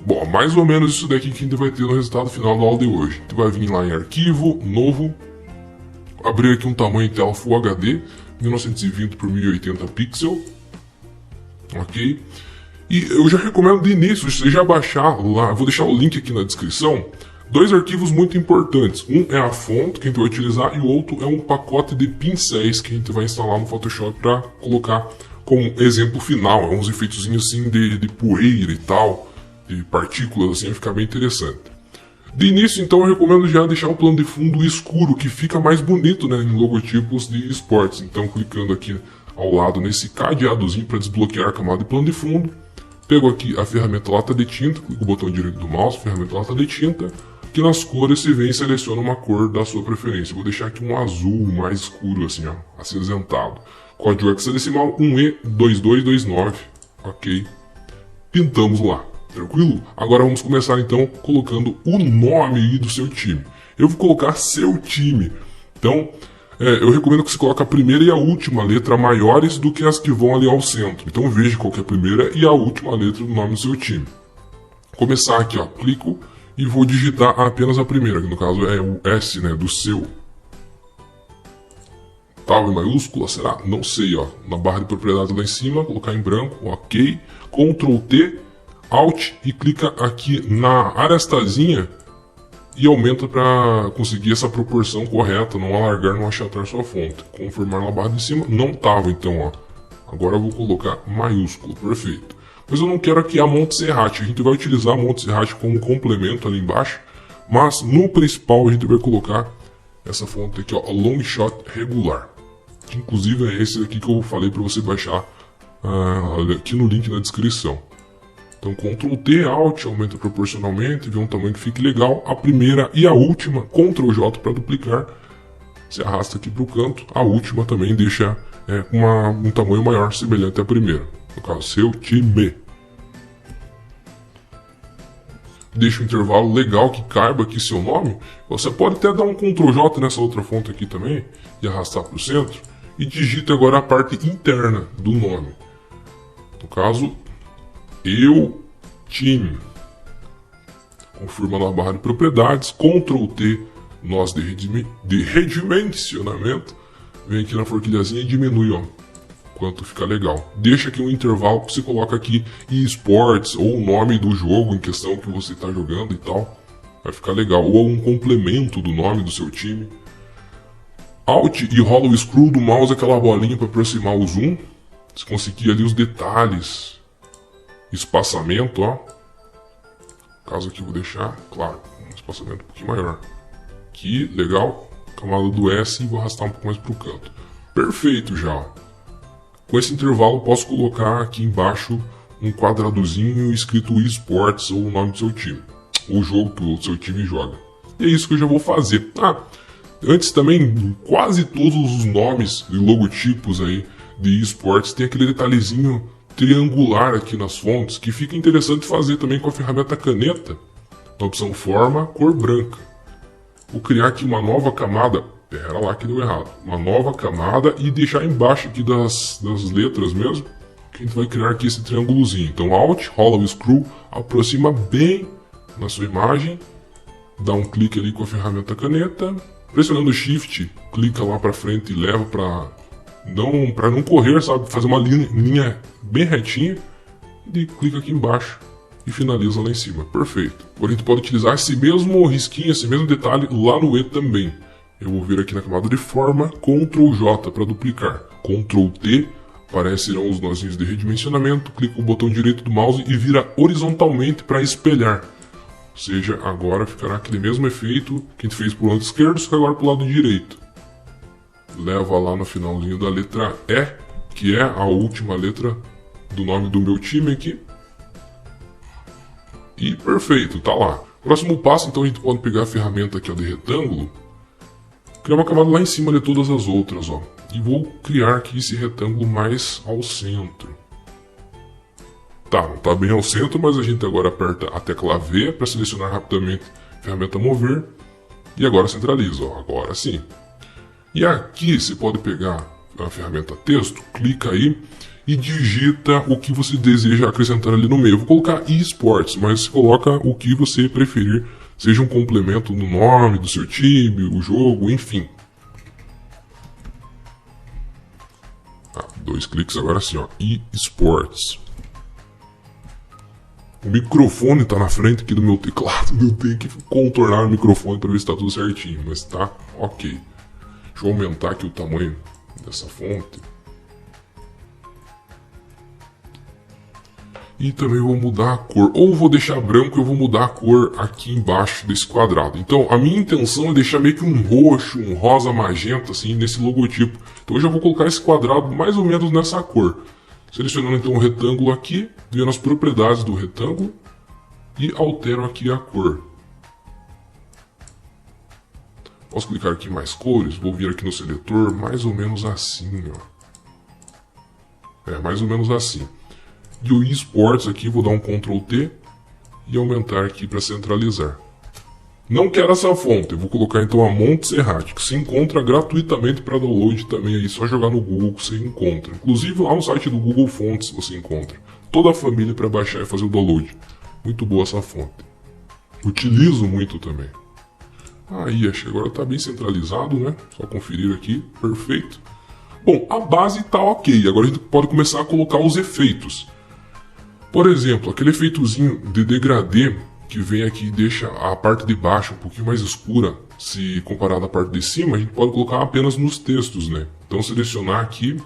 Bom, mais ou menos isso daqui que a gente vai ter no resultado final da aula de hoje. A gente vai vir lá em arquivo, novo, abrir aqui um tamanho de tela Full HD, 1920 por 1080 pixels, ok? E eu já recomendo de início você já baixar lá, vou deixar o link aqui na descrição, dois arquivos muito importantes. Um é a fonte que a gente vai utilizar e o outro é um pacote de pincéis que a gente vai instalar no Photoshop para colocar como exemplo final, uns efeitozinhos assim de poeira e tal, de partículas assim, vai ficar bem interessante. De início, então, eu recomendo já deixar o plano de fundo escuro, que fica mais bonito, né, em logotipos de esportes. Então, clicando aqui ao lado nesse cadeadozinho para desbloquear a camada de plano de fundo, pego aqui a ferramenta lata de tinta, clico o botão direito do mouse, ferramenta lata de tinta, que nas cores você vem e seleciona uma cor da sua preferência. Vou deixar aqui um azul mais escuro, assim, ó, acinzentado. Código hexadecimal 1E2229, ok? Pintamos lá. Tranquilo? Agora vamos começar então colocando o nome aí do seu time. Eu vou colocar seu time. Então, eu recomendo que você coloque a primeira e a última letra maiores do que as que vão ali ao centro. Então veja qual que é a primeira e a última letra do nome do seu time. Vou começar aqui, ó, clico e vou digitar apenas a primeira, que no caso é o S, né, do seu. Tal em maiúscula, será? Não sei, ó. Na barra de propriedades lá em cima, colocar em branco, ok. Ctrl T, Alt e clica aqui na arestazinha e aumenta para conseguir essa proporção correta, não alargar, não achatar sua fonte. Confirmar na barra de cima, não estava então, ó. Agora eu vou colocar maiúsculo, perfeito. Mas eu não quero aqui a Monte Serrate, a gente vai utilizar a Monte Serrate como complemento ali embaixo, mas no principal a gente vai colocar essa fonte aqui, ó, Longshot regular. Inclusive é esse aqui que eu falei para você baixar aqui no link na descrição. Então Ctrl T, Alt, aumenta proporcionalmente, vê um tamanho que fique legal. A primeira e a última, Ctrl J para duplicar. Você arrasta aqui para o canto. A última também deixa um tamanho maior, semelhante à primeira. No caso, seu time. Deixa um intervalo legal que caiba aqui seu nome. Você pode até dar um Ctrl J nessa outra fonte aqui também e arrastar para o centro. E digita agora a parte interna do nome. No caso, time. Confirma na barra de propriedades, Ctrl T, nós de redimensionamento. Vem aqui na forquilhazinha e diminui, ó, quanto fica legal. Deixa aqui um intervalo que você coloca aqui eSports ou o nome do jogo em questão que você está jogando e tal. Vai ficar legal. Ou um complemento do nome do seu time. Alt e rola o scroll do mouse, aquela bolinha para aproximar o zoom. Se conseguir ali os detalhes. Espaçamento, ó. No caso aqui eu vou deixar, claro, um espaçamento um pouquinho maior. Aqui, legal. Camada do S e vou arrastar um pouco mais para o canto. Perfeito já, ó. Com esse intervalo posso colocar aqui embaixo um quadradozinho escrito eSports ou o nome do seu time. O jogo que o seu time joga. E é isso que eu já vou fazer. Antes também, quase todos os nomes e logotipos aí de eSports tem aquele detalhezinho triangular aqui nas fontes, que fica interessante fazer também com a ferramenta caneta, na opção forma, cor branca. Vou criar aqui uma nova camada, pera lá que deu errado, uma nova camada e deixar embaixo aqui das letras mesmo, que a gente vai criar aqui esse triângulozinho. Então Alt, rola o scroll, aproxima bem na sua imagem, dá um clique ali com a ferramenta caneta, pressionando Shift, clica lá para frente e leva para não correr, sabe? Fazer uma linha bem retinha e clica aqui embaixo e finaliza lá em cima. Perfeito. Agora a gente pode utilizar esse mesmo risquinho, esse mesmo detalhe lá no E também. Eu vou vir aqui na camada de forma, Ctrl J para duplicar. Ctrl T, aparecerão os nozinhos de redimensionamento, clica o botão direito do mouse e vira horizontalmente para espelhar. Ou seja, agora ficará aquele mesmo efeito que a gente fez para o lado esquerdo, só que agora para o lado direito. Leva lá no finalzinho da letra E, que é a última letra do nome do meu time aqui. E perfeito, tá lá. Próximo passo, então, a gente pode pegar a ferramenta aqui, ó, de retângulo, criar uma camada lá em cima de todas as outras, ó. E vou criar aqui esse retângulo mais ao centro. Tá, não tá bem ao centro, mas a gente agora aperta a tecla V para selecionar rapidamente a ferramenta mover. E agora centraliza, ó, agora sim. E aqui você pode pegar a ferramenta texto, clica aí e digita o que você deseja acrescentar ali no meio. Eu vou colocar eSports, mas você coloca o que você preferir, seja um complemento no nome do seu time, o jogo, enfim. 2 cliques agora sim, ó, eSports. O microfone está na frente aqui do meu teclado, eu tenho que contornar o microfone para ver se está tudo certinho, mas tá ok. Deixa eu aumentar aqui o tamanho dessa fonte. E também vou mudar a cor, ou vou deixar branco e eu vou mudar a cor aqui embaixo desse quadrado. Então a minha intenção é deixar meio que um roxo, um rosa magenta assim nesse logotipo. Então eu já vou colocar esse quadrado mais ou menos nessa cor. Selecionando então o retângulo aqui, vendo as propriedades do retângulo e altero aqui a cor. Posso clicar aqui em mais cores, vou vir aqui no seletor, mais ou menos assim, ó. Mais ou menos assim. E o eSports aqui, vou dar um Ctrl T e aumentar aqui para centralizar. Não quero essa fonte, eu vou colocar então a Montserrat, que se encontra gratuitamente para download também aí, só jogar no Google que você encontra. Inclusive lá no site do Google Fontes você encontra. Toda a família para baixar e fazer o download. Muito boa essa fonte. Utilizo muito também. Aí, acho que agora está bem centralizado, né? Só conferir aqui, perfeito. Bom, a base está ok, agora a gente pode começar a colocar os efeitos. Por exemplo, aquele efeitozinho de degradê que vem aqui e deixa a parte de baixo um pouquinho mais escura, se comparado à parte de cima, a gente pode colocar apenas nos textos, né? Então selecionar aqui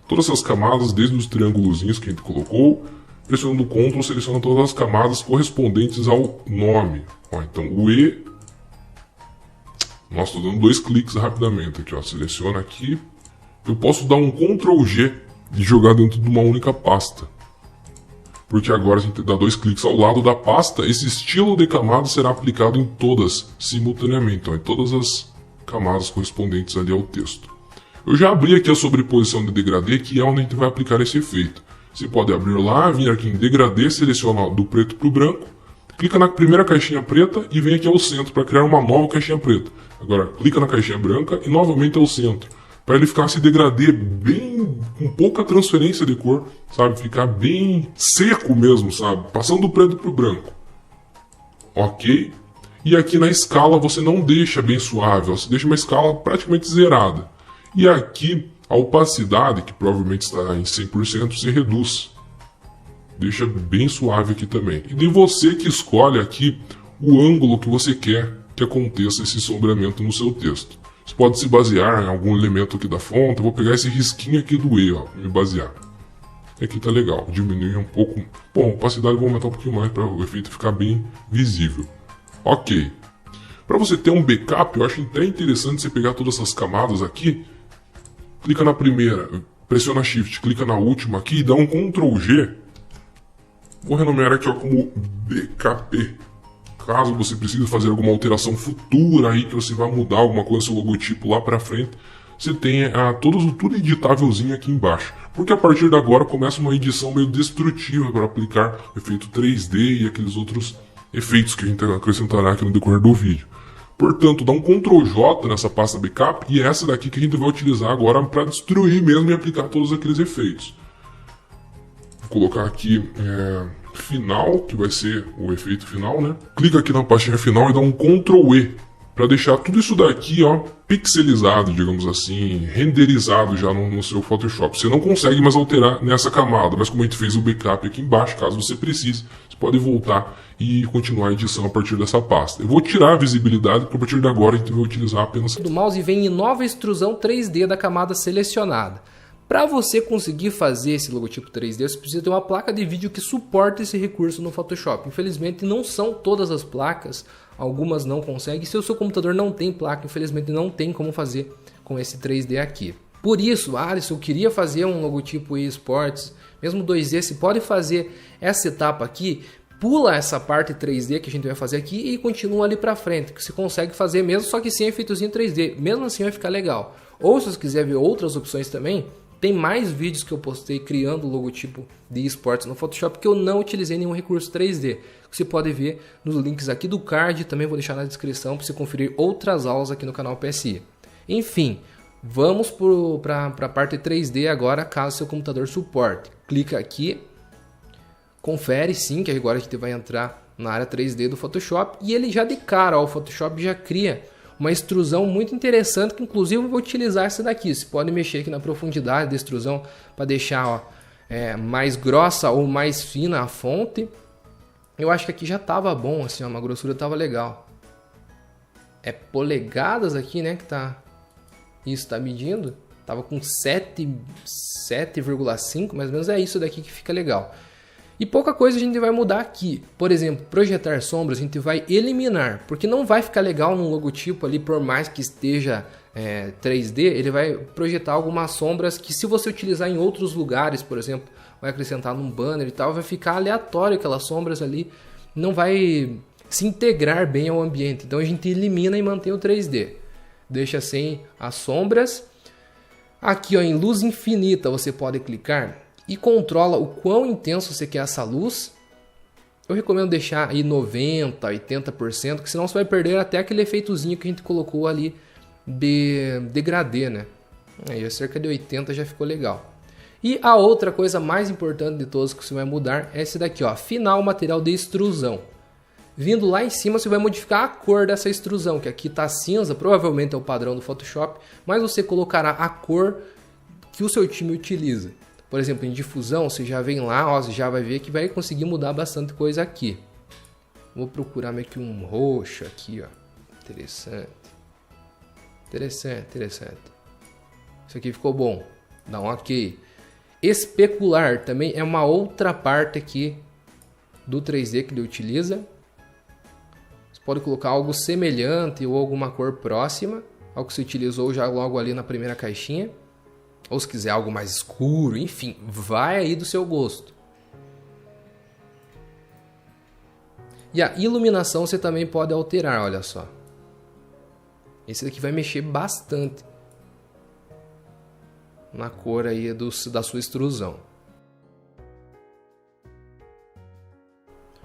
todas essas camadas, desde os triângulozinhos que a gente colocou, pressionando o Ctrl, seleciona todas as camadas correspondentes ao nome. Ó, então o E... Nossa, estou dando 2 cliques rapidamente aqui, ó. Seleciona aqui. Eu posso dar um Ctrl G e jogar dentro de uma única pasta. Porque agora a gente dá 2 cliques ao lado da pasta, esse estilo de camada será aplicado em todas simultaneamente, então, em todas as camadas correspondentes ali ao texto. Eu já abri aqui a sobreposição de degradê, que é onde a gente vai aplicar esse efeito. Você pode abrir lá, vir aqui em degradê, seleciona do preto para o branco, clica na primeira caixinha preta e vem aqui ao centro para criar uma nova caixinha preta. Agora clica na caixinha branca e novamente ao centro, para ele ficar esse degradê bem, com pouca transferência de cor, sabe? Ficar bem seco mesmo, sabe? Passando do preto para o branco. Ok? E aqui na escala você não deixa bem suave, você deixa uma escala praticamente zerada. E aqui a opacidade, que provavelmente está em 100%, se reduz. Deixa bem suave aqui também. E de você que escolhe aqui o ângulo que você quer que aconteça esse sombreamento no seu texto. Você pode se basear em algum elemento aqui da fonte. Eu vou pegar esse risquinho aqui do E, ó, me basear. Aqui tá legal, diminuir um pouco. Bom, a opacidade eu vou aumentar um pouquinho mais para o efeito ficar bem visível. Ok. Para você ter um backup, eu acho até interessante você pegar todas essas camadas aqui. Clica na primeira, pressiona Shift, clica na última aqui e dá um Ctrl G. Vou renomear aqui ó, como BKP. Caso você precise fazer alguma alteração futura aí, que você vai mudar alguma coisa no seu logotipo lá pra frente, você tem tudo editávelzinho aqui embaixo. Porque a partir de agora começa uma edição meio destrutiva para aplicar efeito 3D e aqueles outros efeitos que a gente acrescentará aqui no decorrer do vídeo. Portanto, dá um Ctrl J nessa pasta backup e é essa daqui que a gente vai utilizar agora para destruir mesmo e aplicar todos aqueles efeitos. Vou colocar aqui final, que vai ser o efeito final, né? Clica aqui na pastinha final e dá um Ctrl E para deixar tudo isso daqui, ó, pixelizado, digamos assim, renderizado já no seu Photoshop. Você não consegue mais alterar nessa camada, mas como a gente fez o backup aqui embaixo, caso você precise, você pode voltar e continuar a edição a partir dessa pasta. Eu vou tirar a visibilidade, porque a partir de agora a gente vai utilizar apenas... do mouse vem em nova extrusão 3D da camada selecionada. Para você conseguir fazer esse logotipo 3D, você precisa ter uma placa de vídeo que suporte esse recurso no Photoshop. Infelizmente não são todas as placas, algumas não conseguem. Se o seu computador não tem placa, infelizmente não tem como fazer com esse 3D aqui. Por isso, Alisson, eu queria fazer um logotipo eSports, mesmo 2D, você pode fazer essa etapa aqui, pula essa parte 3D que a gente vai fazer aqui e continua ali para frente, que você consegue fazer mesmo, só que sem efeitozinho 3D. Mesmo assim vai ficar legal. Ou se você quiser ver outras opções também, tem mais vídeos que eu postei criando o logotipo de eSports no Photoshop que eu não utilizei nenhum recurso 3D. Você pode ver nos links aqui do card, também vou deixar na descrição para você conferir outras aulas aqui no canal PSI. Enfim, Vamos para a parte 3D agora, caso seu computador suporte. Clica aqui, confere sim, que agora a gente vai entrar na área 3D do Photoshop. E ele já de cara, ó, o Photoshop já cria uma extrusão muito interessante, que inclusive eu vou utilizar essa daqui. Você pode mexer aqui na profundidade da extrusão para deixar ó, mais grossa ou mais fina a fonte. Eu acho que aqui já estava bom, assim, ó, uma grossura estava legal. É polegadas aqui, né, que tá... Isso está medindo, estava com 7,5, mais ou menos é isso daqui que fica legal. E pouca coisa a gente vai mudar aqui. Por exemplo, projetar sombras a gente vai eliminar, porque não vai ficar legal num logotipo ali, por mais que esteja 3D, ele vai projetar algumas sombras que se você utilizar em outros lugares, por exemplo, vai acrescentar num banner e tal, vai ficar aleatório aquelas sombras ali, não vai se integrar bem ao ambiente. Então a gente elimina e mantém o 3D. Deixa sem as sombras. Aqui ó, em luz infinita você pode clicar e controla o quão intenso você quer essa luz. Eu recomendo deixar aí 90%, 80%, que senão você vai perder até aquele efeitozinho que a gente colocou ali de degradê, né? Aí cerca de 80% já ficou legal. E a outra coisa mais importante de todas que você vai mudar é esse daqui, ó, afinar o material de extrusão. Vindo lá em cima, você vai modificar a cor dessa extrusão, que aqui está cinza, provavelmente é o padrão do Photoshop, mas você colocará a cor que o seu time utiliza. Por exemplo, em difusão, você já vem lá, ó, você já vai ver que vai conseguir mudar bastante coisa aqui. Vou procurar meio que um roxo aqui, ó. Interessante. Interessante. Isso aqui ficou bom. Dá um ok. Especular também é uma outra parte aqui do 3D que ele utiliza. Pode colocar algo semelhante ou alguma cor próxima ao que você utilizou já logo ali na primeira caixinha. Ou se quiser algo mais escuro, enfim, vai aí do seu gosto. E a iluminação você também pode alterar, olha só. Esse daqui vai mexer bastante na cor aí da sua extrusão.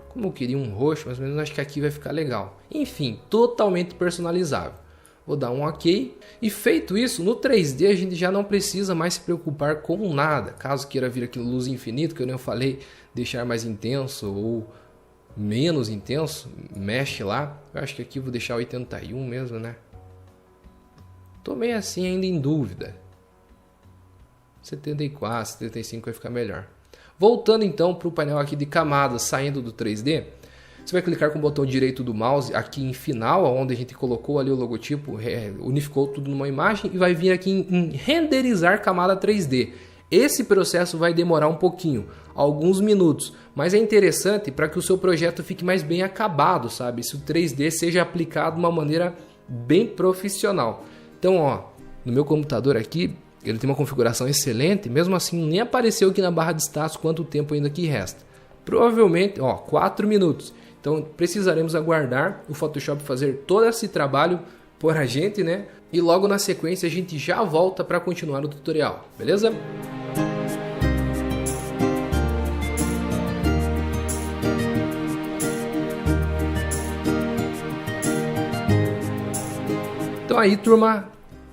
Como eu queria um roxo, mais ou menos acho que aqui vai ficar legal. Enfim, totalmente personalizável. Vou dar um ok. E feito isso, no 3D a gente já não precisa mais se preocupar com nada. Caso queira vir aqui luz infinita, que eu nem falei, deixar mais intenso ou menos intenso, mexe lá. Eu acho que aqui eu vou deixar 81 mesmo, né? Tô meio assim ainda em dúvida. 74, 75 vai ficar melhor. Voltando então para o painel aqui de camadas, saindo do 3D, você vai clicar com o botão direito do mouse aqui em final, onde a gente colocou ali o logotipo, unificou tudo numa imagem e vai vir aqui em renderizar camada 3D. Esse processo vai demorar um pouquinho, alguns minutos, mas é interessante para que o seu projeto fique mais bem acabado, sabe? Se o 3D seja aplicado de uma maneira bem profissional. Então, ó, no meu computador aqui, ele tem uma configuração excelente, mesmo assim nem apareceu aqui na barra de status quanto tempo ainda que resta. Provavelmente, ó, 4 minutos. Então precisaremos aguardar o Photoshop fazer todo esse trabalho por a gente, né? E logo na sequência a gente já volta para continuar o tutorial, beleza? Então aí, turma,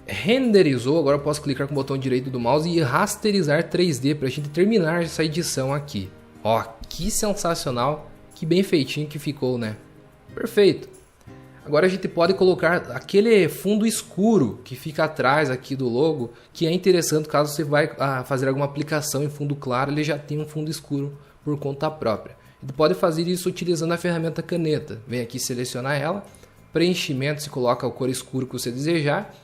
renderizou. Agora eu posso clicar com o botão direito do mouse e rasterizar 3D para a gente terminar essa edição aqui. Ó, que sensacional, que bem feitinho que ficou, né? Perfeito. Agora a gente pode colocar aquele fundo escuro que fica atrás aqui do logo, que é interessante caso você vai fazer alguma aplicação em fundo claro, ele já tem um fundo escuro por conta própria. Você pode fazer isso utilizando a ferramenta caneta. Vem aqui selecionar ela, preenchimento, se coloca a cor escura que você desejar,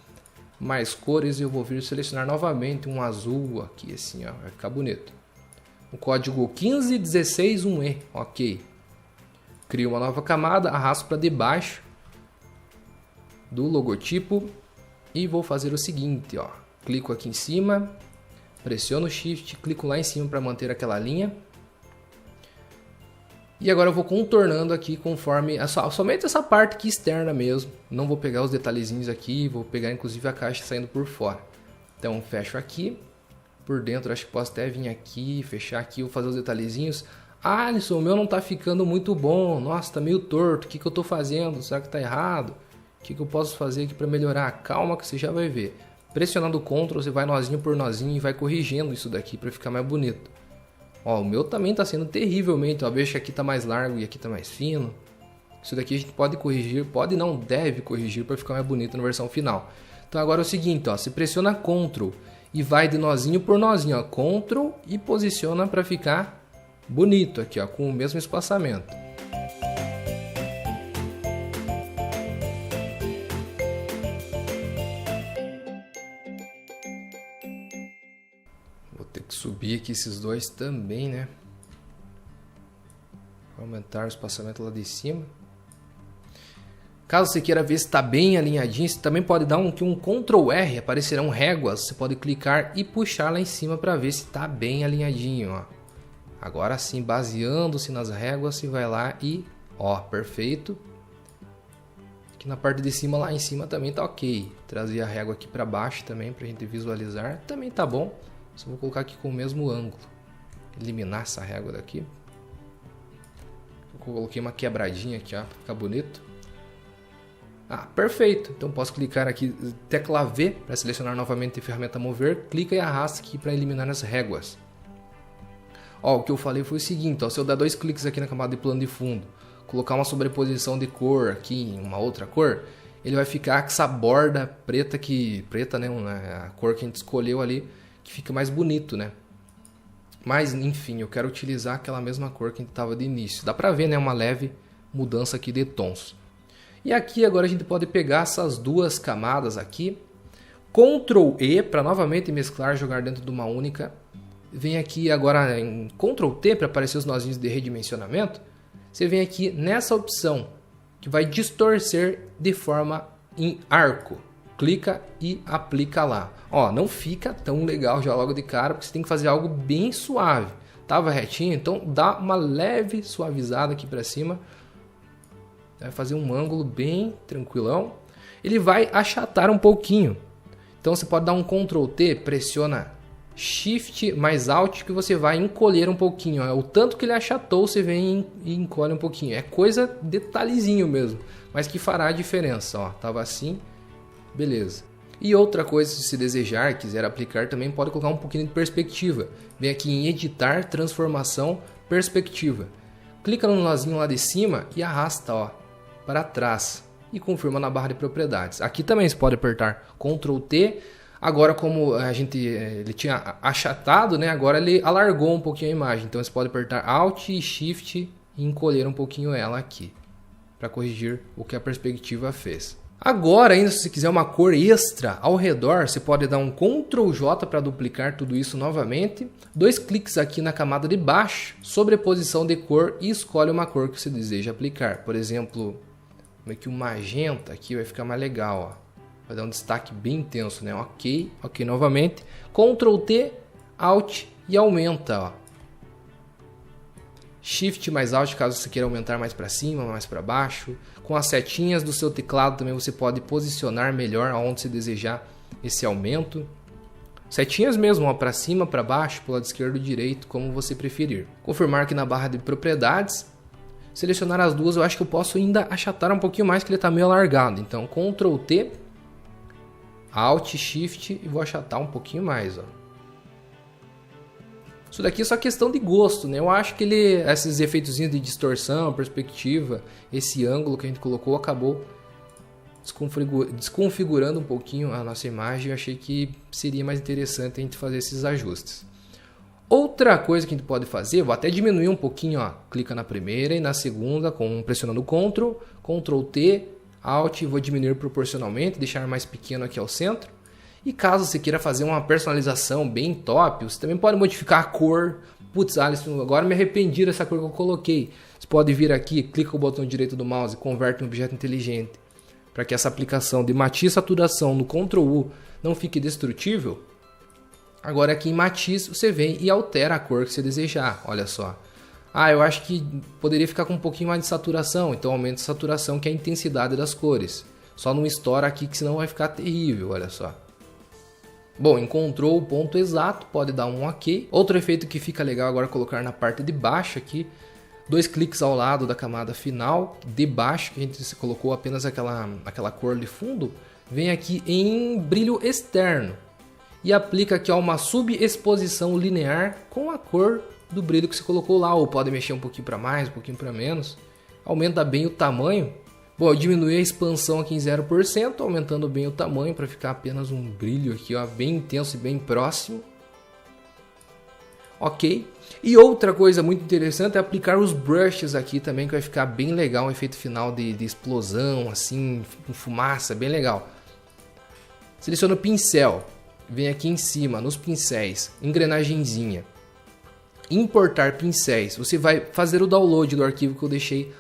mais cores, eu vou vir selecionar novamente um azul aqui assim, ó, vai ficar bonito. O código 15161E, ok. Crio uma nova camada, arrasto para debaixo do logotipo e vou fazer o seguinte, ó. Clico aqui em cima, pressiono o Shift, clico lá em cima para manter aquela linha. E agora eu vou contornando aqui conforme, somente essa parte aqui externa mesmo. Não vou pegar os detalhezinhos aqui, vou pegar inclusive a caixa saindo por fora. Então fecho aqui, por dentro acho que posso até vir aqui, fechar aqui, vou fazer os detalhezinhos. Ah, Alisson, o meu não tá ficando muito bom, nossa, tá meio torto, o que que eu tô fazendo? Será que tá errado? O que que eu posso fazer aqui para melhorar? Calma que você já vai ver. Pressionando o Ctrl, você vai nozinho por nozinho e vai corrigindo isso daqui para ficar mais bonito. Ó, o meu também está sendo terrivelmente, ó, veja que aqui está mais largo e aqui está mais fino. Isso daqui a gente pode corrigir, pode não, deve corrigir para ficar mais bonito na versão final. Então agora é o seguinte, ó, você pressiona Ctrl e vai de nozinho por nozinho, ó, Ctrl e posiciona para ficar bonito aqui, ó, com o mesmo espaçamento. Vou ter que subir aqui esses dois também, né? Aumentar o espaçamento lá de cima. Caso você queira ver se está bem alinhadinho, você também pode dar um Ctrl R, aparecerão réguas. Você pode clicar e puxar lá em cima para ver se está bem alinhadinho. Ó. Agora sim, baseando-se nas réguas, você vai lá e... Ó, perfeito. Aqui na parte de cima, lá em cima também está ok. Trazer a régua aqui para baixo também para a gente visualizar. Também tá bom. Só vou colocar aqui com o mesmo ângulo. Eliminar essa régua daqui. Eu coloquei uma quebradinha aqui, ó, para ficar bonito. Ah, perfeito. Então posso clicar aqui, tecla V para selecionar novamente a ferramenta mover, clica e arrasta aqui para eliminar as réguas. Ó, o que eu falei foi o seguinte, ó, se eu der 2 cliques aqui na camada de plano de fundo, colocar uma sobreposição de cor aqui em uma outra cor, ele vai ficar com essa borda preta né, a cor que a gente escolheu ali, que fica mais bonito, né? Mas enfim, eu quero utilizar aquela mesma cor que a gente estava de início. Dá para ver, né, uma leve mudança aqui de tons. E aqui agora a gente pode pegar essas duas camadas aqui, Ctrl E para novamente mesclar, jogar dentro de uma única. Vem aqui agora em Ctrl T para aparecer os nozinhos de redimensionamento. Você vem aqui nessa opção que vai distorcer de forma em arco. Clica e aplica lá. Ó, não fica tão legal já logo de cara, porque você tem que fazer algo bem suave. Tava retinho, então dá uma leve suavizada aqui para cima. Vai fazer um ângulo bem tranquilão. Ele vai achatar um pouquinho. Então você pode dar um Ctrl T, pressiona Shift mais Alt que você vai encolher um pouquinho. Ó. O tanto que ele achatou, você vem e encolhe um pouquinho. É coisa detalhezinho mesmo, mas que fará a diferença. Ó. Tava assim, beleza. E outra coisa, se desejar, quiser aplicar, também pode colocar um pouquinho de perspectiva. Vem aqui em Editar, Transformação, Perspectiva. Clica no nozinho lá de cima e arrasta, ó, para trás e confirma na barra de propriedades. Aqui também você pode apertar Ctrl T. Agora, como ele tinha achatado, né? Agora ele alargou um pouquinho a imagem. Então você pode apertar Alt e Shift e encolher um pouquinho ela aqui para corrigir o que a perspectiva fez. Agora, ainda se você quiser uma cor extra ao redor, você pode dar um Ctrl J para duplicar tudo isso novamente. 2 cliques aqui na camada de baixo, sobreposição de cor e escolhe uma cor que você deseja aplicar. Por exemplo, meio que um magenta aqui vai ficar mais legal, ó. Vai dar um destaque bem intenso, né? Ok, ok novamente. Ctrl T, Alt e aumenta, ó. Shift mais Alt caso você queira aumentar mais para cima, mais para baixo. Com as setinhas do seu teclado também você pode posicionar melhor aonde você desejar esse aumento. Setinhas mesmo, para cima, para baixo, para o lado esquerdo ou direito, como você preferir. Confirmar aqui na barra de propriedades. Selecionar as duas, eu acho que eu posso ainda achatar um pouquinho mais, que ele está meio alargado. Então, Ctrl T, Alt, Shift e vou achatar um pouquinho mais. Ó. Isso daqui é só questão de gosto, né? Eu acho que esses efeitos de distorção, perspectiva, esse ângulo que a gente colocou acabou desconfigurando um pouquinho a nossa imagem. Eu achei que seria mais interessante a gente fazer esses ajustes. Outra coisa que a gente pode fazer, vou até diminuir um pouquinho, ó. Clica na primeira e na segunda, pressionando Ctrl, Ctrl T, Alt, vou diminuir proporcionalmente, deixar mais pequeno aqui ao centro. E caso você queira fazer uma personalização bem top, você também pode modificar a cor. Putz, Alisson, agora me arrependi dessa cor que eu coloquei. Você pode vir aqui, clica com o botão direito do mouse e converte em objeto inteligente. Para que essa aplicação de matiz e saturação no Ctrl U não fique destrutível. Agora aqui em matiz você vem e altera a cor que você desejar. Olha só. Ah, eu acho que poderia ficar com um pouquinho mais de saturação. Então aumenta a saturação, que é a intensidade das cores. Só não estoura aqui que senão vai ficar terrível, olha só. Bom, encontrou o ponto exato, pode dar um OK. Outro efeito que fica legal agora é colocar na parte de baixo aqui. 2 cliques ao lado da camada final, de baixo, que a gente colocou apenas aquela cor de fundo. vem aqui em brilho externo e aplica aqui ó, uma subexposição linear com a cor do brilho que você colocou lá, ou pode mexer um pouquinho para mais, um pouquinho para menos. Aumenta bem o tamanho. Bom, eu diminui a expansão aqui em 0%, aumentando bem o tamanho para ficar apenas um brilho aqui, ó, bem intenso e bem próximo. Ok. E outra coisa muito interessante é aplicar os brushes aqui também, que vai ficar bem legal, um efeito final de explosão, assim, com fumaça, bem legal. Seleciona o pincel, vem aqui em cima, nos pincéis, engrenagenzinha. Importar pincéis, você vai fazer o download do arquivo que eu deixei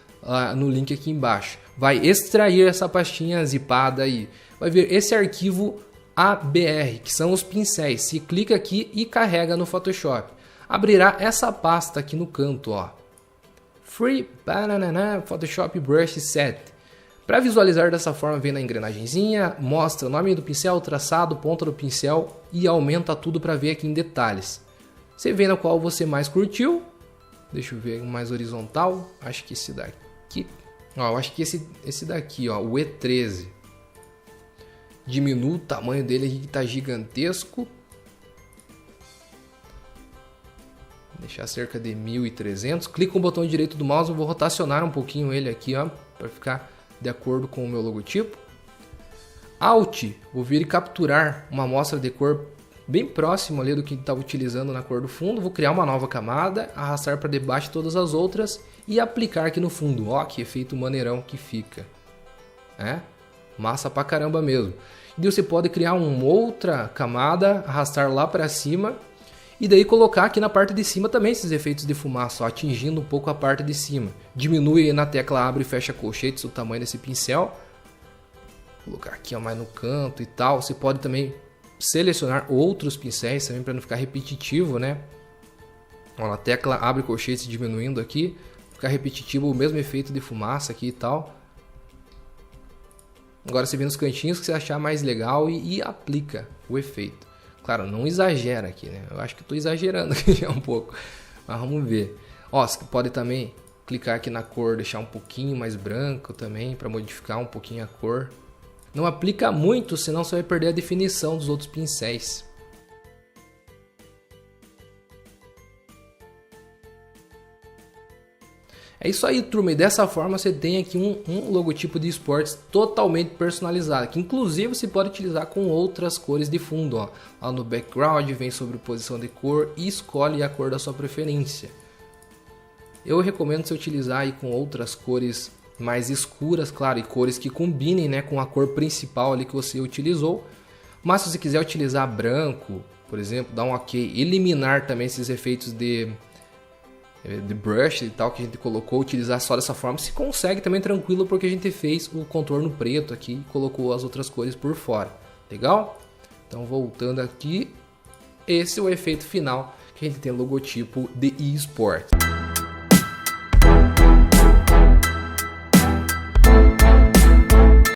no link aqui embaixo. Vai extrair essa pastinha zipada aí, vai ver esse arquivo ABR, que são os pincéis. Se clica aqui e carrega no Photoshop. Abrirá essa pasta aqui no canto, ó. Free Banana Photoshop Brush Set. Para visualizar dessa forma, vem na engrenagenzinha, mostra o nome do pincel, traçado, ponta do pincel e aumenta tudo para ver aqui em detalhes. Você vê na qual você mais curtiu. Deixa eu ver um mais horizontal. Acho que esse daqui. Ó, eu acho que esse daqui, ó, o E13. Diminui o tamanho dele aqui que tá gigantesco. Deixar cerca de 1300. Clica com o botão direito do mouse, eu vou rotacionar um pouquinho ele aqui, ó, para ficar de acordo com o meu logotipo. Alt, vou vir e capturar uma amostra de cor bem próximo ali do que estava utilizando na cor do fundo. Vou criar uma nova camada, arrastar para debaixo todas as outras e aplicar aqui no fundo. Ó, que efeito maneirão que fica. É? Massa pra caramba mesmo. E você pode criar uma outra camada, arrastar lá para cima e daí colocar aqui na parte de cima também esses efeitos de fumaça, ó, atingindo um pouco a parte de cima. Diminui na tecla abre e fecha colchetes o tamanho desse pincel. Vou colocar aqui ó, mais no canto e tal. Você pode também selecionar outros pincéis também para não ficar repetitivo, né? Ó, na tecla abre colchetes diminuindo aqui, ficar repetitivo o mesmo efeito de fumaça aqui e tal. Agora você vem nos cantinhos que você achar mais legal e aplica o efeito. Claro, não exagera aqui, né? Eu acho que estou exagerando aqui já um pouco, mas vamos ver. Ó, você pode também clicar aqui na cor, deixar um pouquinho mais branco também para modificar um pouquinho a cor. Não aplica muito, senão você vai perder a definição dos outros pincéis. É isso aí, turma, e dessa forma você tem aqui um logotipo de esportes totalmente personalizado, que inclusive você pode utilizar com outras cores de fundo, ó. Lá no background vem sobreposição de cor e escolhe a cor da sua preferência. Eu recomendo você utilizar aí com outras cores mais escuras, claro, e cores que combinem, né, com a cor principal ali que você utilizou. Mas se você quiser utilizar branco, por exemplo, dá um ok, eliminar também esses efeitos de brush e tal que a gente colocou, utilizar só dessa forma, se consegue também tranquilo, porque a gente fez o contorno preto aqui e colocou as outras cores por fora. Legal? Então voltando aqui, esse é o efeito final que a gente tem no logotipo de eSport.